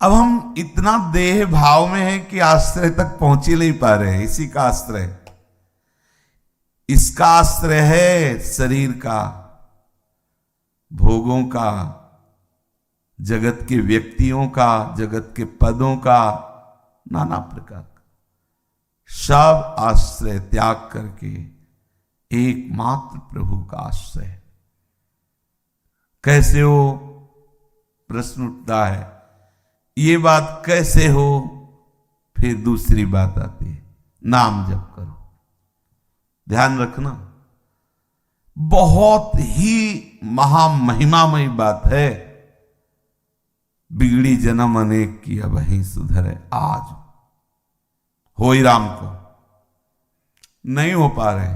अब हम इतना देह भाव में है कि आश्रय तक पहुंच ही नहीं पा रहे हैं। इसी का आश्रय, इसका आश्रय है शरीर का, भोगों का, जगत के व्यक्तियों का, जगत के पदों का, नाना प्रकार का सब आश्रय त्याग करके एकमात्र प्रभु का आश्रय। कैसे हो, प्रश्न उठता है। ये बात कैसे हो, फिर दूसरी बात आती है, नाम जप करो। ध्यान रखना, बहुत ही महामहिमामयी बात है। बिगड़ी जन्म अनेक की अब ही सुधरे आज, हो ही राम को। नहीं हो पा रहे,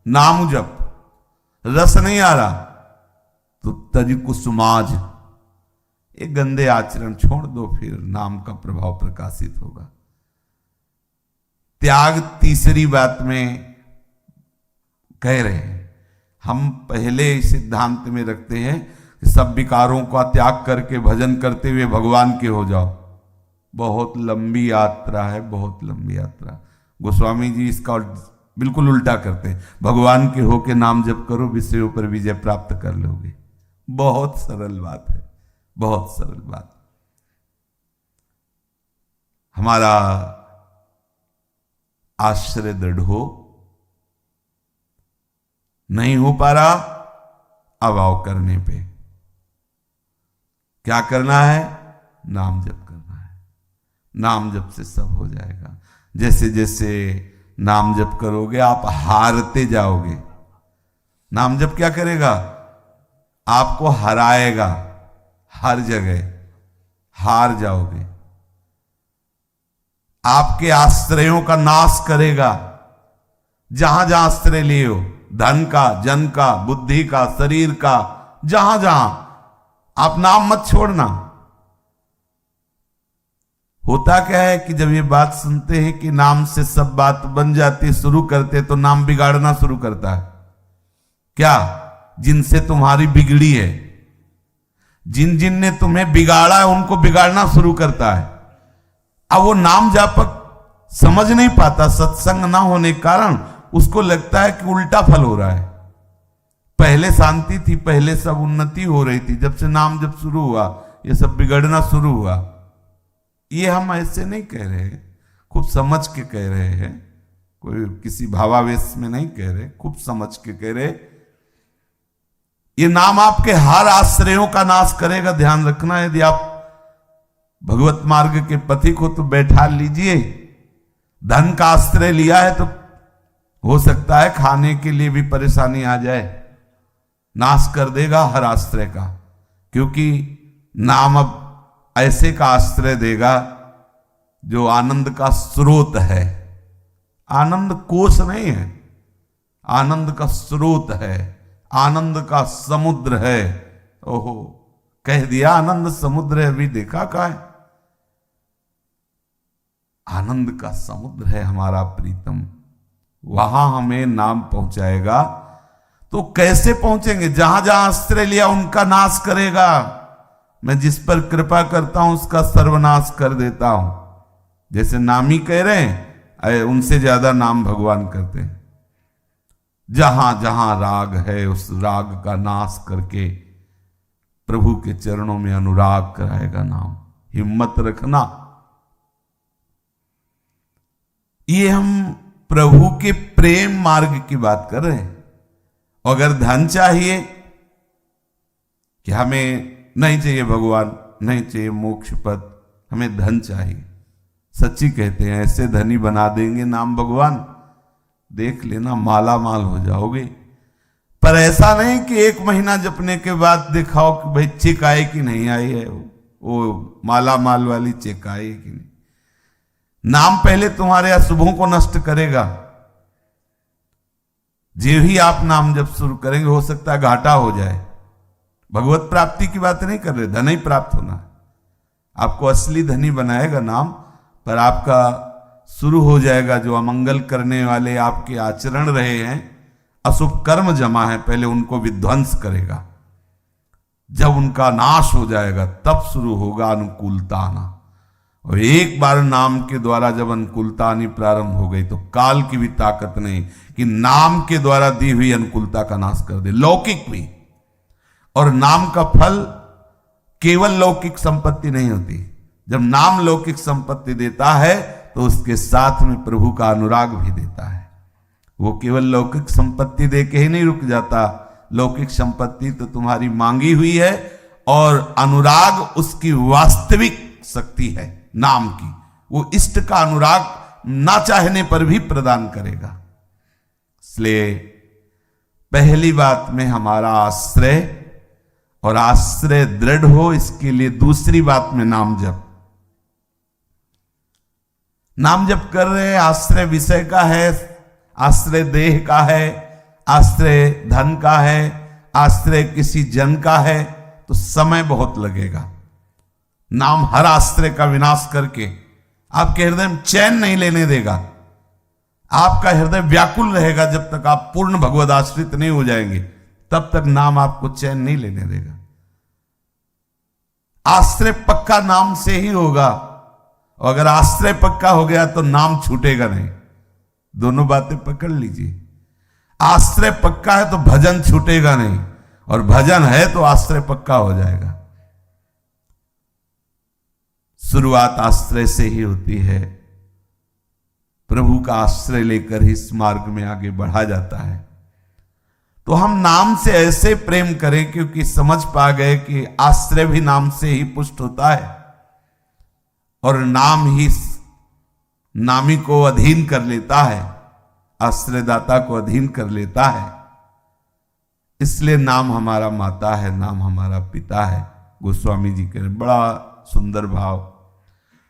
नाम जप, रस नहीं आ रहा तो तज कुसुमाज, ये गंदे आचरण छोड़ दो, फिर नाम का प्रभाव प्रकाशित होगा। त्याग तीसरी बात में कह रहे हैं। हम पहले इस सिद्धांत में रखते हैं कि सब विकारों का त्याग करके भजन करते हुए भगवान के हो जाओ। बहुत लंबी यात्रा है, बहुत लंबी यात्रा। गोस्वामी जी इसका बिल्कुल उल्टा करते हैं, भगवान के होके नाम जप करो, विषयों पर विजय प्राप्त कर लोगे। बहुत सरल बात है, बहुत सरल बात। हमारा आश्रय दृढ़ हो, नहीं हो पा रहा, अभाव करने पे क्या करना है, नाम जप करना है। नाम जप से सब हो जाएगा। जैसे जैसे नाम जप करोगे आप हारते जाओगे। नाम जप क्या करेगा, आपको हराएगा, हर जगह हार जाओगे। आपके आश्रयों का नाश करेगा। जहां जहां आश्रय लिए हो, धन का, जन का, बुद्धि का, शरीर का, जहां जहां, आप नाम मत छोड़ना। होता क्या है कि जब ये बात सुनते हैं कि नाम से सब बात बन जाती, शुरू करते तो नाम बिगाड़ना शुरू करता है। क्या, जिनसे तुम्हारी बिगड़ी है, जिन जिन ने तुम्हें बिगाड़ा है उनको बिगाड़ना शुरू करता है। अब वो नाम जापक समझ नहीं पाता, सत्संग ना होने के कारण उसको लगता है कि उल्टा फल हो रहा है। पहले शांति थी, पहले सब उन्नति हो रही थी, जब से नाम जब शुरू हुआ ये सब बिगड़ना शुरू हुआ। ये हम ऐसे नहीं कह रहे, खूब समझ के कह रहे हैं, कोई किसी भावावेश में नहीं कह रहे, खूब समझ के कह रहे। ये नाम आपके हर आश्रयों का नाश करेगा, ध्यान रखना। यदि आप भगवत मार्ग के पथिक हो तो बैठा लीजिए। धन का आश्रय लिया है तो हो सकता है खाने के लिए भी परेशानी आ जाए, नाश कर देगा हर आश्रय का। क्योंकि नाम अब ऐसे का आश्रय देगा जो आनंद का स्रोत है। आनंद कोश नहीं है, आनंद का स्रोत है, आनंद का समुद्र है। ओहो, कह दिया आनंद समुद्र है, अभी देखा का है। आनंद का समुद्र है हमारा प्रीतम, वहां हमें नाम पहुंचाएगा। तो कैसे पहुंचेंगे, जहां जहां आश्रय लिया उनका नाश करेगा। मैं जिस पर कृपा करता हूं उसका सर्वनाश कर देता हूं। जैसे नामी कह रहे हैं, उनसे ज्यादा नाम भगवान करते हैं। जहां जहां राग है उस राग का नाश करके प्रभु के चरणों में अनुराग कराएगा नाम। हिम्मत रखना। ये हम प्रभु के प्रेम मार्ग की बात कर रहे हैं। अगर धन चाहिए कि हमें नहीं चाहिए भगवान, नहीं चाहिए मोक्ष पद, हमें धन चाहिए, सच्ची कहते हैं ऐसे धनी बना देंगे नाम भगवान, देख लेना माला माल हो जाओगे। पर ऐसा नहीं कि एक महीना जपने के बाद दिखाओ कि भाई चेक आई कि नहीं आई है, वो माला माल वाली चेक आई कि नहीं। नाम पहले तुम्हारे अशुभों को नष्ट करेगा। जो ही आप नाम जब शुरू करेंगे हो सकता है घाटा हो जाए। भगवत प्राप्ति की बात नहीं कर रहे, धन ही प्राप्त होना है। आपको असली धनी बनाएगा नाम, पर आपका शुरू हो जाएगा जो अमंगल करने वाले आपके आचरण रहे हैं, अशुभ कर्म जमा है, पहले उनको विध्वंस करेगा। जब उनका नाश हो जाएगा तब शुरू होगा अनुकूलता आना। और एक बार नाम के द्वारा जब अनुकूलता आनी प्रारंभ हो गई तो काल की भी ताकत नहीं कि नाम के द्वारा दी हुई अनुकूलता का नाश कर दे, लौकिक भी। और नाम का फल केवल लौकिक संपत्ति नहीं होती। जब नाम लौकिक संपत्ति देता है तो उसके साथ में प्रभु का अनुराग भी देता है। वो केवल लौकिक संपत्ति दे के ही नहीं रुक जाता, लौकिक संपत्ति तो तुम्हारी मांगी हुई है और अनुराग उसकी वास्तविक शक्ति है नाम की। वो इष्ट का अनुराग ना चाहने पर भी प्रदान करेगा। इसलिए पहली बात में हमारा आश्रय और आश्रय दृढ़ हो, इसके लिए दूसरी बात में नाम जप। नाम जप कर रहे हैं, आश्रय विषय का है, आश्रय देह का है, आश्रय धन का है, आश्रय किसी जन का है, तो समय बहुत लगेगा। नाम हर आश्रय का विनाश करके आपके हृदय में चैन नहीं लेने देगा। आपका हृदय व्याकुल रहेगा जब तक आप पूर्ण भगवद आश्रित नहीं हो जाएंगे, तब तक नाम आपको चैन नहीं लेने देगा। आश्रय पक्का नाम से ही होगा, और अगर आश्रय पक्का हो गया तो नाम छूटेगा नहीं। दोनों बातें पकड़ लीजिए। आश्रय पक्का है तो भजन छूटेगा नहीं, और भजन है तो आश्रय पक्का हो जाएगा। शुरुआत आश्रय से ही होती है। प्रभु का आश्रय लेकर ही इस मार्ग में आगे बढ़ा जाता है। तो हम नाम से ऐसे प्रेम करें, क्योंकि समझ पा गए कि आश्रय भी नाम से ही पुष्ट होता है, और नाम ही नामी को अधीन कर लेता है, आश्रयदाता को अधीन कर लेता है। इसलिए नाम हमारा माता है, नाम हमारा पिता है। गोस्वामी जी कह रहे, बड़ा सुंदर भाव,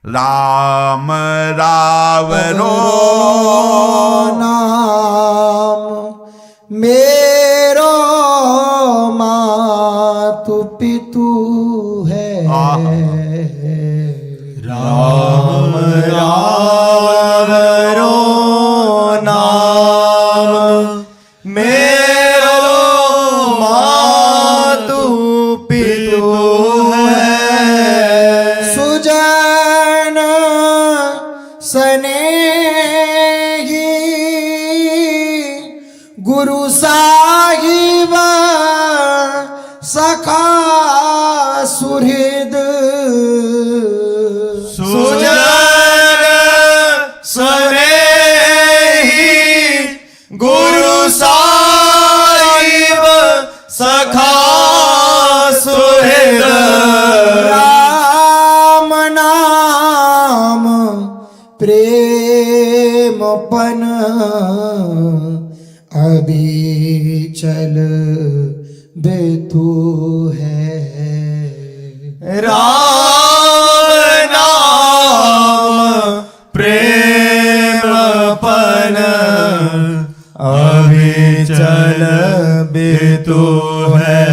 राम रावरो नाम मेरो मातु पितु है। राम रावरो नाम मेरो मातु पितु है। सुजन स्नेही गुरु साहिब सखा सुहृद। सुजन स्नेही गुरु साहिब सखा सुहृद। राम नाम प्रेमपन अभिचल बेतु है। राम नाम प्रेमपन अभिचल बेतु है।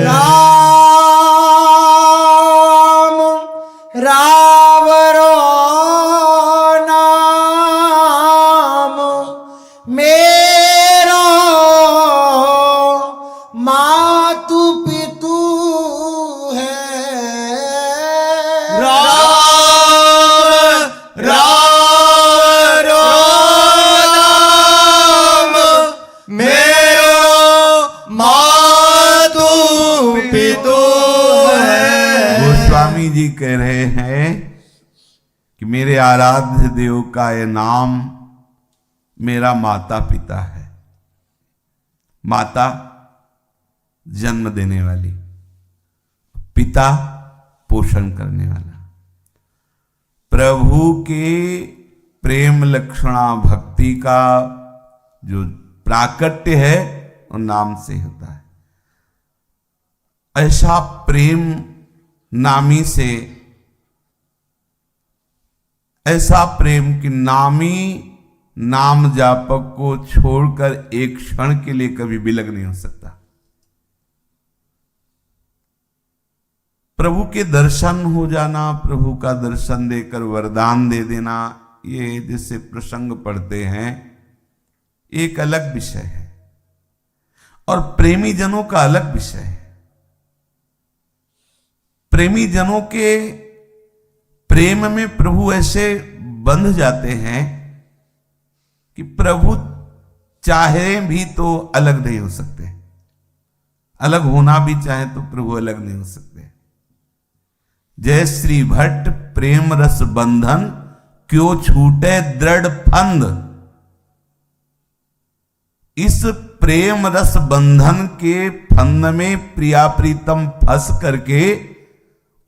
राम रावरो नाम मेरो मातु पितु है। राम रावरो नाम मेरो मातु पितु है। गोस्वामी जी कह रहे हैं कि मेरे आराध्य देव का यह नाम मेरा माता पिता है। माता जन्म देने वाली, पिता पोषण करने वाला। प्रभु के प्रेम लक्षणा भक्ति का जो प्राकट्य है वो नाम से होता है। ऐसा प्रेम नामी से, ऐसा प्रेम कि नामी नाम जापक को छोड़कर एक क्षण के लिए कभी विलग नहीं हो सकता। प्रभु के दर्शन हो जाना, प्रभु का दर्शन देकर वरदान दे देना, ये जैसे प्रसंग पढ़ते हैं, एक अलग विषय है और प्रेमी जनों का अलग विषय है। प्रेमी जनों के प्रेम में प्रभु ऐसे बंध जाते हैं कि प्रभु चाहे भी तो अलग नहीं हो सकते, अलग होना भी चाहे तो प्रभु अलग नहीं हो सकते। जय श्री भट्ट प्रेम रस बंधन क्यों छूटे दृढ़ फंद। इस प्रेम रस बंधन के फंद में प्रिया प्रीतम फंस करके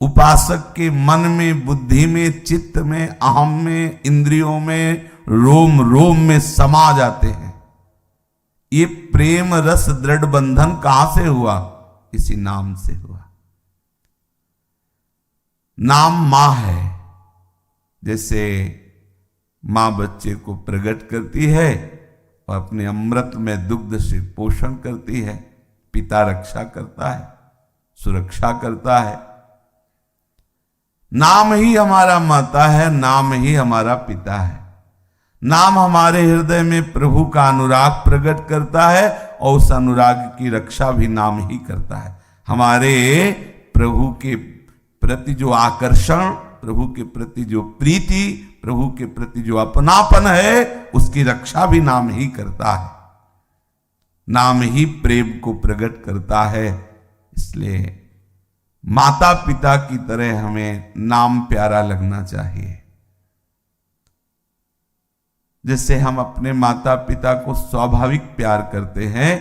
उपासक के मन में, बुद्धि में, चित्त में, अहम में, इंद्रियों में, रोम रोम में समा जाते हैं। ये प्रेम रस दृढ़ बंधन कहां से हुआ? इसी नाम से हुआ। नाम मां है। जैसे मां बच्चे को प्रकट करती है और अपने अमृत में दुग्ध से पोषण करती है, पिता रक्षा करता है, सुरक्षा करता है। नाम ही हमारा माता है, नाम ही हमारा पिता है। नाम हमारे हृदय में प्रभु का अनुराग प्रकट करता है और उस अनुराग की रक्षा भी नाम ही करता है। हमारे प्रभु के प्रति जो आकर्षण, प्रभु के प्रति जो प्रीति, प्रभु के प्रति जो अपनापन है, उसकी रक्षा भी नाम ही करता है। नाम ही प्रेम को प्रकट करता है। इसलिए माता पिता की तरह हमें नाम प्यारा लगना चाहिए। जैसे हम अपने माता पिता को स्वाभाविक प्यार करते हैं,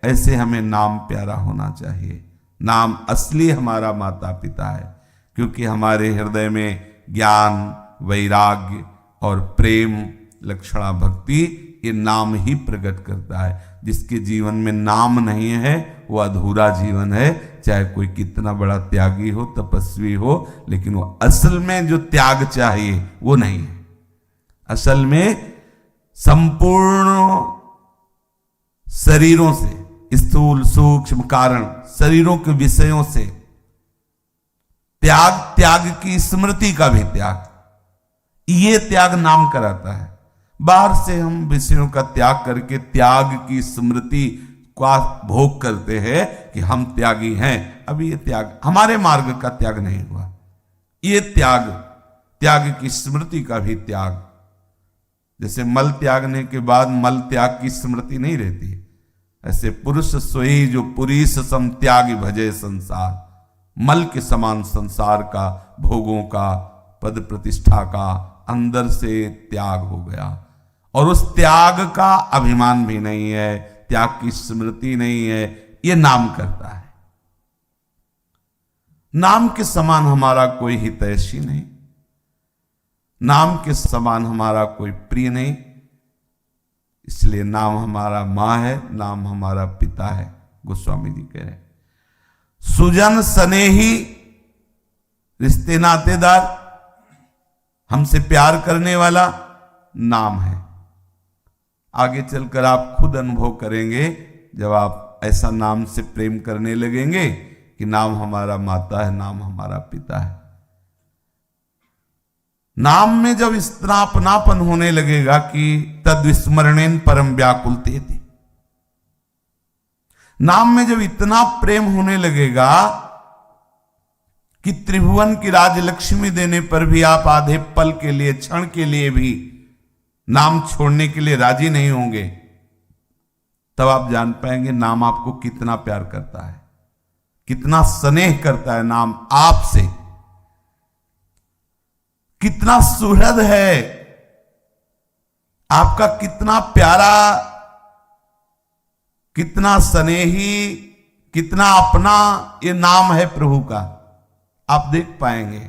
ऐसे हमें नाम प्यारा होना चाहिए। नाम असली हमारा माता पिता है, क्योंकि हमारे हृदय में ज्ञान, वैराग्य और प्रेम, लक्षणा भक्ति, ये नाम ही प्रकट करता है। जिसके जीवन में नाम नहीं है वो अधूरा जीवन है। चाहे कोई कितना बड़ा त्यागी हो, तपस्वी हो, लेकिन वो असल में जो त्याग चाहिए वो नहीं है। असल में संपूर्ण शरीरों से, स्थूल सूक्ष्म कारण शरीरों के विषयों से त्याग, त्याग की स्मृति का भी त्याग, ये त्याग नाम कराता है। बाहर से हम विषयों का त्याग करके त्याग की स्मृति का भोग करते हैं कि हम त्यागी हैं। अभी ये त्याग हमारे मार्ग का त्याग नहीं हुआ। ये त्याग, त्याग की स्मृति का भी त्याग। जैसे मल त्यागने के बाद मल त्याग की स्मृति नहीं रहती, ऐसे पुरुष सोई जो पुरीस सम त्यागी भजे संसार। मल के समान संसार का, भोगों का, पद प्रतिष्ठा का अंदर से त्याग हो गया और उस त्याग का अभिमान भी नहीं है, त्याग की स्मृति नहीं है। ये नाम करता है। नाम के समान हमारा कोई हितैषी नहीं, नाम के समान हमारा कोई प्रिय नहीं। इसलिए नाम हमारा मां है, नाम हमारा पिता है। गोस्वामी जी कह रहे हैं, सुजन स्नेही, रिश्ते नातेदार, हमसे प्यार करने वाला नाम है। आगे चलकर आप खुद अनुभव करेंगे जब आप ऐसा नाम से प्रेम करने लगेंगे कि नाम हमारा माता है, नाम हमारा पिता है। नाम में जब इस तरह अपनापन होने लगेगा कि तद विस्मरणेन परम व्याकुलते थे, नाम में जब इतना प्रेम होने लगेगा कि त्रिभुवन की राजलक्ष्मी देने पर भी आप आधे पल के लिए, क्षण के लिए भी नाम छोड़ने के लिए राजी नहीं होंगे, तब आप जान पाएंगे नाम आपको कितना प्यार करता है, कितना स्नेह करता है। नाम आपसे कितना सुहृद है, आपका कितना प्यारा, कितना स्नेही, कितना अपना ये नाम है प्रभु का। आप देख पाएंगे।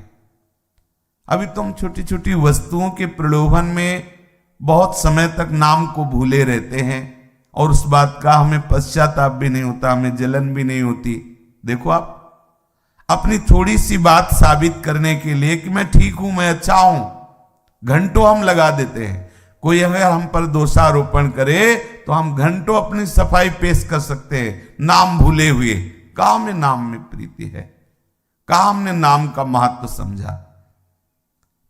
अभी तो हम छोटी छोटी वस्तुओं के प्रलोभन में बहुत समय तक नाम को भूले रहते हैं और उस बात का हमें पश्चाताप भी नहीं होता, हमें जलन भी नहीं होती। देखो आप, अपनी थोड़ी सी बात साबित करने के लिए कि मैं ठीक हूं, मैं अच्छा हूं, घंटों हम लगा देते हैं। कोई अगर हम पर दोषारोपण करे तो हम घंटों अपनी सफाई पेश कर सकते हैं, नाम भूले हुए। कहा में नाम में प्रीति है, कहा हमने नाम का महत्व समझा।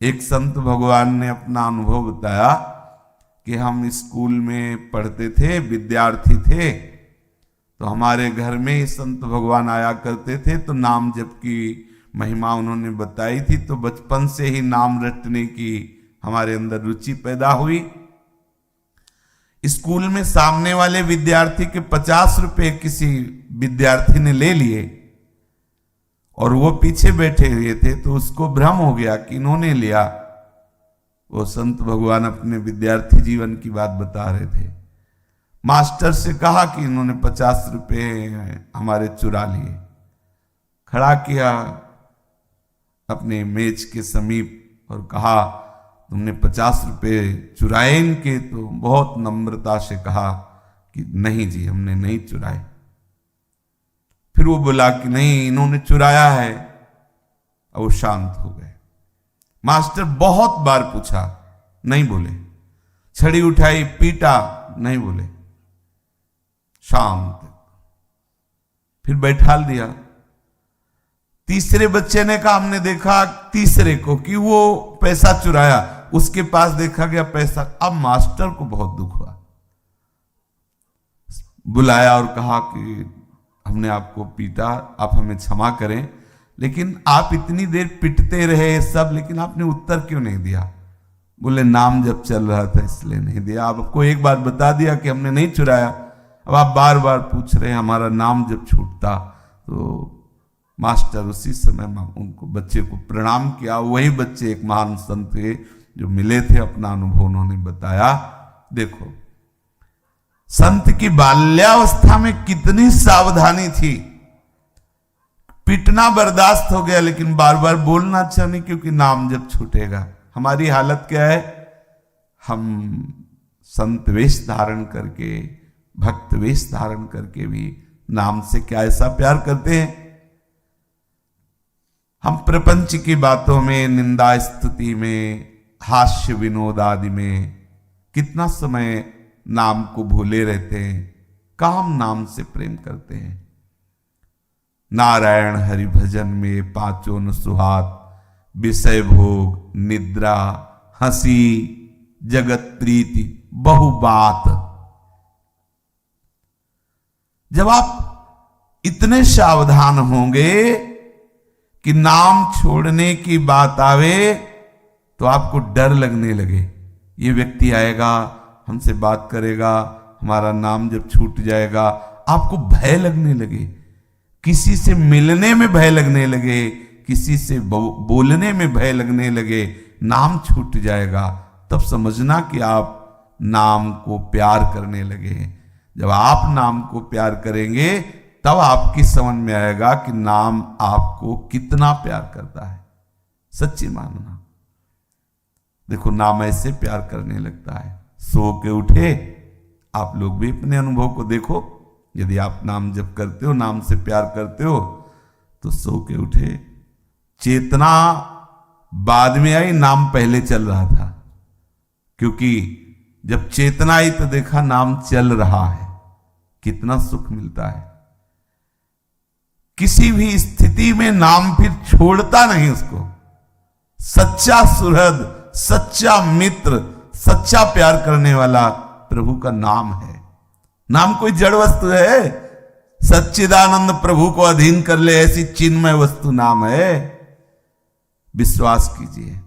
एक संत भगवान ने अपना अनुभव बताया कि हम स्कूल में पढ़ते थे, विद्यार्थी थे, तो हमारे घर में ही संत भगवान आया करते थे। तो नाम जप की महिमा उन्होंने बताई थी, तो बचपन से ही नाम रटने की हमारे अंदर रुचि पैदा हुई। स्कूल में सामने वाले विद्यार्थी के 50 रुपए किसी विद्यार्थी ने ले लिए और वो पीछे बैठे हुए थे, तो उसको भ्रम हो गया कि इन्होंने लिया। वो संत भगवान अपने विद्यार्थी जीवन की बात बता रहे थे। मास्टर से कहा कि इन्होंने 50 रुपए हमारे चुरा लिए। खड़ा किया अपने मेज के समीप और कहा, तुमने 50 रुपए चुराए इनके? तो बहुत नम्रता से कहा कि नहीं जी, हमने नहीं चुराए। फिर वो बोला कि नहीं, इन्होंने चुराया है। और वो शांत हो गए। मास्टर बहुत बार पूछा, नहीं बोले। छड़ी उठाई, पीटा, नहीं बोले, शांत। फिर बैठाल दिया। तीसरे बच्चे ने कहा, हमने देखा तीसरे को कि वो पैसा चुराया, उसके पास देखा गया पैसा। अब मास्टर को बहुत दुख हुआ, बुलाया और कहा कि हमने आपको पीटा, आप हमें क्षमा करें, लेकिन आप इतनी देर पिटते रहे सब, लेकिन आपने उत्तर क्यों नहीं दिया? बोले नाम जब चल रहा था इसलिए नहीं दिया। आपको एक बार बता दिया कि हमने नहीं चुराया, अब आप बार बार पूछ रहे हैं हमारा नाम जब छूटता। तो मास्टर उसी समय उनको बच्चे को प्रणाम किया। वही बच्चे एक महान संत थे जो मिले थे, अपना अनुभव उन्होंने बताया। देखो संत की बाल्यावस्था में कितनी सावधानी थी। पिटना बर्दाश्त हो गया, लेकिन बार बार बोलना अच्छा नहीं, क्योंकि नाम जब छूटेगा। हमारी हालत क्या है? हम संत वेश धारण करके, भक्त वेश धारण करके भी नाम से क्या ऐसा प्यार करते हैं। हम प्रपंच की बातों में, निंदा स्तुति में, हास्य विनोद आदि में कितना समय नाम को भूले रहते हैं। काम नाम से प्रेम करते हैं। नारायण हरि भजन में पांचों न सुहात, विषय भोग, निद्रा, हंसी, जगत प्रीति, बहु बात। जब आप इतने सावधान होंगे कि नाम छोड़ने की बात आवे तो आपको डर लगने लगे। ये व्यक्ति आएगा, हमसे बात करेगा, हमारा नाम जब छूट जाएगा, आपको भय लगने लगे। किसी से मिलने में भय लगने लगे, किसी से बोलने में भय लगने लगे, नाम छूट जाएगा, तब समझना कि आप नाम को प्यार करने लगे। जब आप नाम को प्यार करेंगे तब आपकी समझ में आएगा कि नाम आपको कितना प्यार करता है। सच्ची मानना। देखो नाम ऐसे प्यार करने लगता है। सो के उठे, आप लोग भी अपने अनुभव को देखो। यदि आप नाम जप करते हो, नाम से प्यार करते हो, तो सो के उठे, चेतना बाद में आई, नाम पहले चल रहा था। क्योंकि जब चेतना आई तो देखा नाम चल रहा है, कितना सुख मिलता है। किसी भी स्थिति में नाम फिर छोड़ता नहीं उसको। सच्चा सुहृद, सच्चा मित्र, सच्चा प्यार करने वाला प्रभु का नाम है। नाम कोई जड़ वस्तु है? सच्चिदानंद प्रभु को अधीन कर ले ऐसी चिन्मय वस्तु नाम है। विश्वास कीजिए।